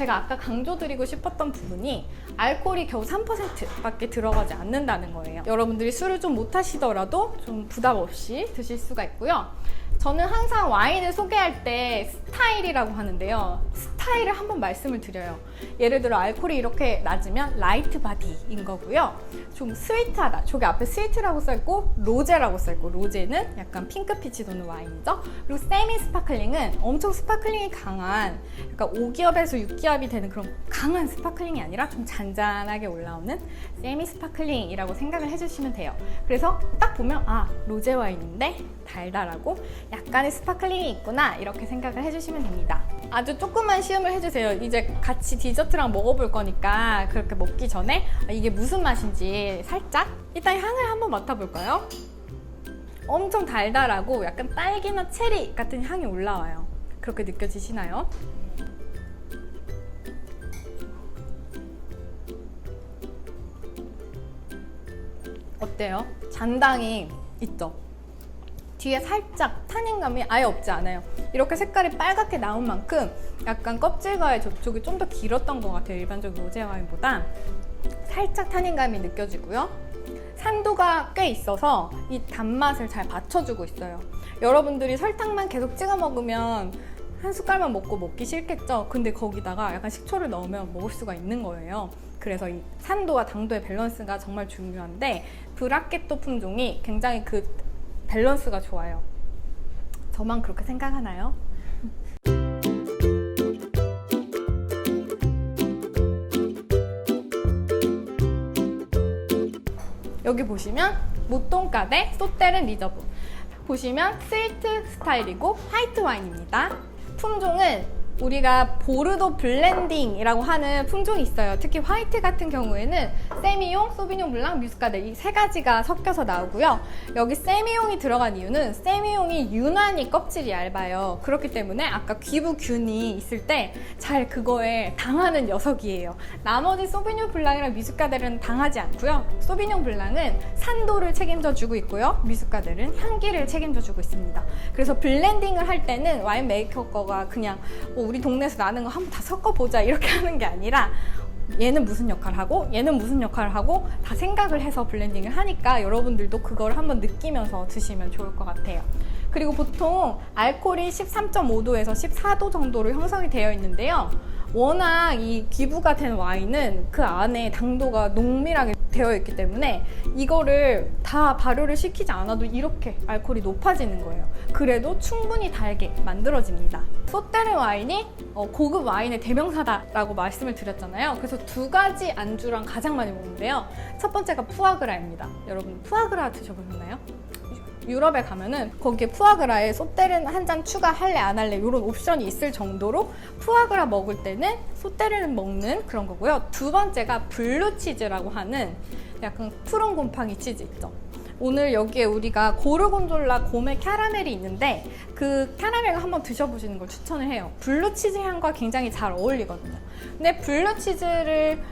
제가 아까 강조드리고 싶었던 부분이 알코올이 겨우 3%밖에 들어가지 않는다는 거예요. 여러분들이 술을 좀 못하시더라도 좀 부담 없이 드실 수가 있고요. 저는 항상 와인을 소개할 때 스타일이라고 하는데요. 스타일을 한번 말씀을 드려요. 예를 들어 알코올이 이렇게 낮으면 라이트 바디인 거고요. 좀 스위트하다. 저기 앞에 스위트라고 써있고 로제라고 써있고, 로제는 약간 핑크빛이 도는 와인이죠. 그리고 세미 스파클링은 엄청 스파클링이 강한, 약간 5기압에서 6기압이 되는 그런 강한 스파클링이 아니라 좀 잔잔하게 올라오는 세미 스파클링이라고 생각을 해주시면 돼요. 그래서 딱 보면 아, 로제 와인인데 달달하고 약간의 스파클링이 있구나, 이렇게 생각을 해주시면 됩니다. 아주 조금만 시음을 해주세요. 이제 같이 디저트랑 먹어볼 거니까 그렇게 먹기 전에 이게 무슨 맛인지 살짝 일단 향을 한번 맡아볼까요? 엄청 달달하고 약간 딸기나 체리 같은 향이 올라와요. 그렇게 느껴지시나요? 어때요? 잔당이 있죠? 뒤에 살짝 타닌감이 아예 없지 않아요. 이렇게 색깔이 빨갛게 나온 만큼 약간 껍질과의 접촉이 좀 더 길었던 것 같아요. 일반적인 로제 와인보다. 살짝 타닌감이 느껴지고요. 산도가 꽤 있어서 이 단맛을 잘 받쳐주고 있어요. 여러분들이 설탕만 계속 찍어 먹으면 한 숟갈만 먹고 먹기 싫겠죠? 근데 거기다가 약간 식초를 넣으면 먹을 수가 있는 거예요. 그래서 이 산도와 당도의 밸런스가 정말 중요한데, 브라케토 품종이 굉장히 그 밸런스가 좋아요. 저만 그렇게 생각하나요? 여기 보시면 모똥까데 소테른 리저브, 보시면 스위트 스타일이고 화이트 와인입니다. 품종은 우리가 보르도 블렌딩이라고 하는 품종이 있어요. 특히 화이트 같은 경우에는 세미용, 소비뇽 블랑, 뮤스카드 이 세 가지가 섞여서 나오고요. 여기 세미용이 들어간 이유는 세미용이 유난히 껍질이 얇아요. 그렇기 때문에 아까 귀부균이 있을 때 잘 그거에 당하는 녀석이에요. 나머지 소비뇽 블랑이랑 뮤스카델은 당하지 않고요. 소비뇽 블랑은 산도를 책임져 주고 있고요. 뮤스카델은 향기를 책임져 주고 있습니다. 그래서 블렌딩을 할 때는 와인 메이커 거가 그냥 우리 동네에서 나는 거 한번 다 섞어보자 이렇게 하는 게 아니라, 얘는 무슨 역할을 하고 얘는 무슨 역할을 하고 다 생각을 해서 블렌딩을 하니까 여러분들도 그걸 한번 느끼면서 드시면 좋을 것 같아요. 그리고 보통 알코올이 13.5도에서 14도 정도로 형성이 되어 있는데요. 워낙 이 기부가 된 와인은 그 안에 당도가 농밀하게 되어 있기 때문에 이거를 다 발효를 시키지 않아도 이렇게 알코올이 높아지는 거예요. 그래도 충분히 달게 만들어집니다. 소테른 와인이 고급 와인의 대명사다라고 말씀을 드렸잖아요. 그래서 두 가지 안주랑 가장 많이 먹는데요. 첫 번째가 푸아그라입니다. 여러분 푸아그라 드셔보셨나요? 유럽에 가면은 거기에 푸아그라에 소테른 한 잔 추가할래 안 할래 이런 옵션이 있을 정도로 푸아그라 먹을 때는 소테른 먹는 그런 거고요. 두 번째가 블루치즈라고 하는 약간 푸른 곰팡이 치즈 있죠. 오늘 여기에 우리가 고르곤졸라 고메 캐러멜이 있는데 그 캐러멜을 한번 드셔보시는 걸 추천을 해요. 블루치즈 향과 굉장히 잘 어울리거든요. 근데 블루치즈를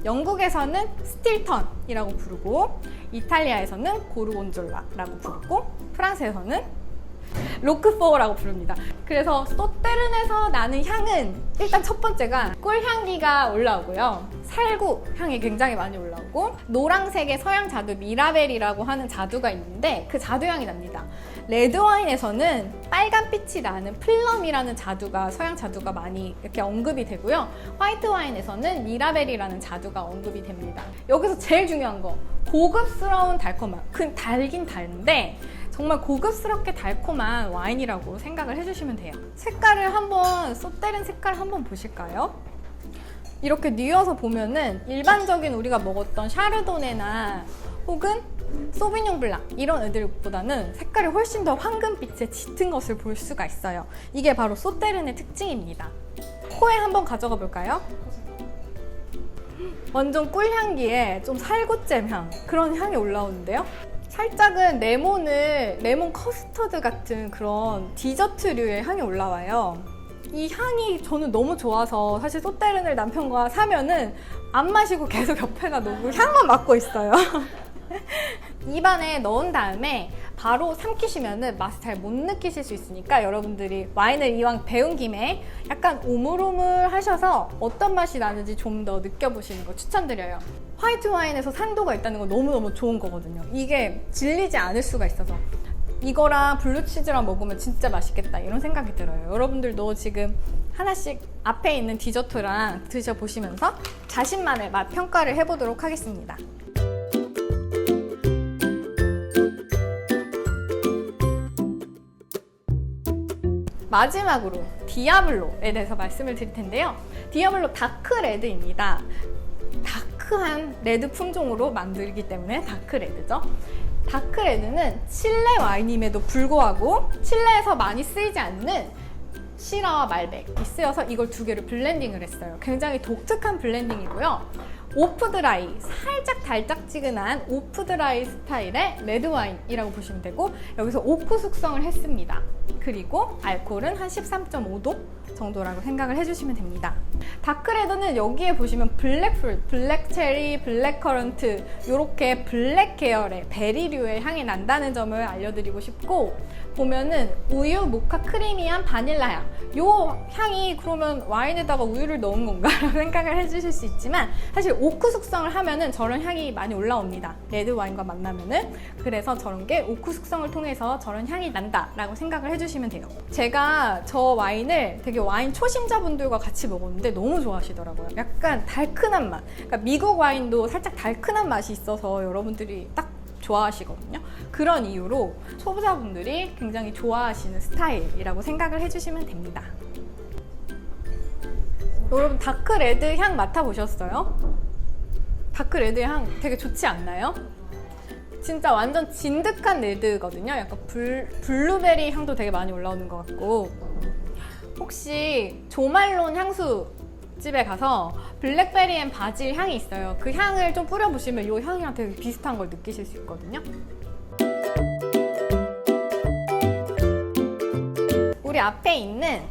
영국에서는 스틸턴이라고 부르고, 이탈리아에서는 고르곤졸라라고 부르고, 프랑스에서는 로크포라고 부릅니다. 그래서 소테른에서 나는 향은 일단 첫 번째가 꿀향기가 올라오고요. 살구 향이 굉장히 많이 올라오고, 노란색의 서양 자두 미라벨이라고 하는 자두가 있는데 그 자두 향이 납니다. 레드와인에서는 빨간빛이 나는 플럼이라는 자두가, 서양 자두가 많이 이렇게 언급이 되고요. 화이트 와인에서는 미라벨이라는 자두가 언급이 됩니다. 여기서 제일 중요한 거, 고급스러운 달콤함. 달긴 달는데 정말 고급스럽게 달콤한 와인이라고 생각을 해주시면 돼요. 색깔을 한번, 소테른 색깔 한번 보실까요? 이렇게 뉘어서 보면은 일반적인 우리가 먹었던 샤르도네나 혹은 소비뇽 블랑 이런 애들보다는 색깔이 훨씬 더 황금빛에 짙은 것을 볼 수가 있어요. 이게 바로 소테른의 특징입니다. 코에 한번 가져가 볼까요? 완전 꿀향기에 좀 살구잼 향, 그런 향이 올라오는데요. 살짝은 레몬 커스터드 같은 그런 디저트류의 향이 올라와요. 이 향이 저는 너무 좋아서 사실 소테른을 남편과 사면은 안 마시고 계속 옆에다 놓고 향만 맡고 있어요. 입안에 넣은 다음에 바로 삼키시면은 맛을 잘 못 느끼실 수 있으니까 여러분들이 와인을 이왕 배운 김에 약간 오물오물 하셔서 어떤 맛이 나는지 좀 더 느껴보시는 거 추천드려요. 화이트 와인에서 산도가 있다는 건 너무너무 좋은 거거든요. 이게 질리지 않을 수가 있어서. 이거랑 블루치즈랑 먹으면 진짜 맛있겠다 이런 생각이 들어요. 여러분들도 지금 하나씩 앞에 있는 디저트랑 드셔보시면서 자신만의 맛 평가를 해보도록 하겠습니다. 마지막으로 디아블로에 대해서 말씀을 드릴 텐데요. 디아블로 다크 레드입니다. 다크한 레드 품종으로 만들기 때문에 다크 레드죠. 다크 레드는 칠레 와인임에도 불구하고 칠레에서 많이 쓰이지 않는 시라와 말백이 쓰여서 이걸 두 개를 블렌딩을 했어요. 굉장히 독특한 블렌딩이고요. 오프드라이, 살짝 달짝지근한 오프드라이 스타일의 레드 와인이라고 보시면 되고 여기서 오크 숙성을 했습니다. 그리고 알코올은 한 13.5도 정도라고 생각을 해주시면 됩니다. 다크레드는 여기에 보시면 블랙풀, 블랙체리, 블랙커런트 이렇게 블랙 계열의 베리류의 향이 난다는 점을 알려드리고 싶고 보면은 우유, 모카, 크리미한 바닐라 향 요 향이 그러면 와인에다가 우유를 넣은 건가? 라고 생각을 해주실 수 있지만 사실 오크 숙성을 하면은 저런 향이 많이 올라옵니다. 레드 와인과 만나면은 그래서 저런 게 오크 숙성을 통해서 저런 향이 난다 라고 생각을 해주시면 돼요. 제가 저 와인을 되게 와인 초심자분들과 같이 먹었는데 너무 좋아하시더라고요. 약간 달큰한 맛. 그러니까 미국 와인도 살짝 달큰한 맛이 있어서 여러분들이 딱 좋아하시거든요. 그런 이유로 초보자분들이 굉장히 좋아하시는 스타일이라고 생각을 해주시면 됩니다. 여러분 다크 레드 향 맡아보셨어요? 다크 레드 향 되게 좋지 않나요? 진짜 완전 진득한 레드거든요. 약간 블루베리 향도 되게 많이 올라오는 것 같고 혹시 조말론 향수 집에 가서 블랙베리 앤 바질 향이 있어요. 그 향을 좀 뿌려보시면 이 향이랑 되게 비슷한 걸 느끼실 수 있거든요. 우리 앞에 있는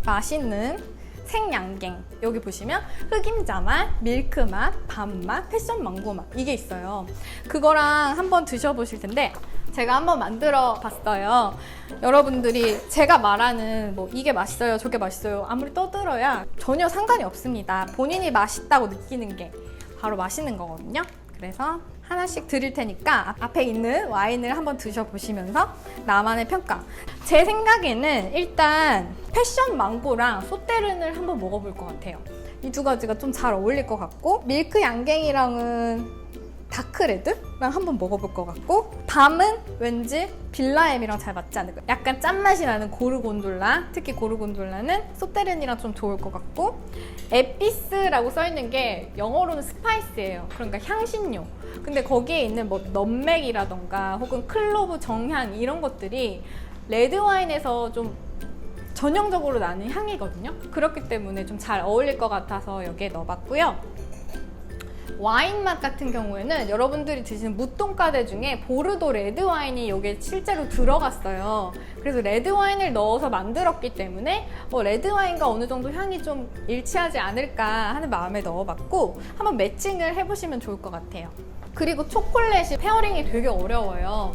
맛있는 생양갱 여기 보시면 흑임자맛, 밀크맛, 밤맛, 패션 망고맛 이게 있어요. 그거랑 한번 드셔보실 텐데 제가 한번 만들어 봤어요. 여러분들이 제가 말하는 뭐 이게 맛있어요 저게 맛있어요 아무리 떠들어야 전혀 상관이 없습니다. 본인이 맛있다고 느끼는 게 바로 맛있는 거거든요. 그래서 하나씩 드릴 테니까 앞에 있는 와인을 한번 드셔보시면서 나만의 평가. 제 생각에는 일단 패션 망고랑 소떼른을 한번 먹어볼 것 같아요. 이 두 가지가 좀 잘 어울릴 것 같고 밀크 양갱이랑은 다크레드랑 한번 먹어볼 것 같고 밤은 왠지 빌라엠이랑 잘 맞지 않을까. 약간 짠맛이 나는 고르곤졸라, 특히 고르곤졸라는 소떼른이랑 좀 좋을 것 같고 에피스라고 써있는 게 영어로는 스파이스예요. 그러니까 향신료. 근데 거기에 있는 뭐 넘맥이라던가 혹은 클로브, 정향 이런 것들이 레드 와인에서 좀 전형적으로 나는 향이거든요. 그렇기 때문에 좀 잘 어울릴 것 같아서 여기에 넣어봤고요. 와인 맛 같은 경우에는 여러분들이 드시는 무똥가데 중에 보르도 레드 와인이 여기에 실제로 들어갔어요. 그래서 레드 와인을 넣어서 만들었기 때문에 레드 와인과 어느 정도 향이 좀 일치하지 않을까 하는 마음에 넣어봤고 한번 매칭을 해보시면 좋을 것 같아요. 그리고 초콜릿이 페어링이 되게 어려워요.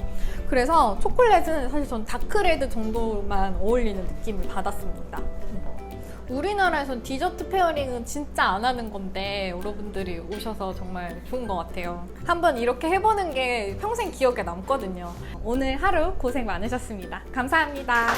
그래서 초콜릿은 사실 전 다크레드 정도만 어울리는 느낌을 받았습니다. 우리나라에선 디저트 페어링은 진짜 안 하는 건데 여러분들이 오셔서 정말 좋은 것 같아요. 한번 이렇게 해보는 게 평생 기억에 남거든요. 오늘 하루 고생 많으셨습니다. 감사합니다.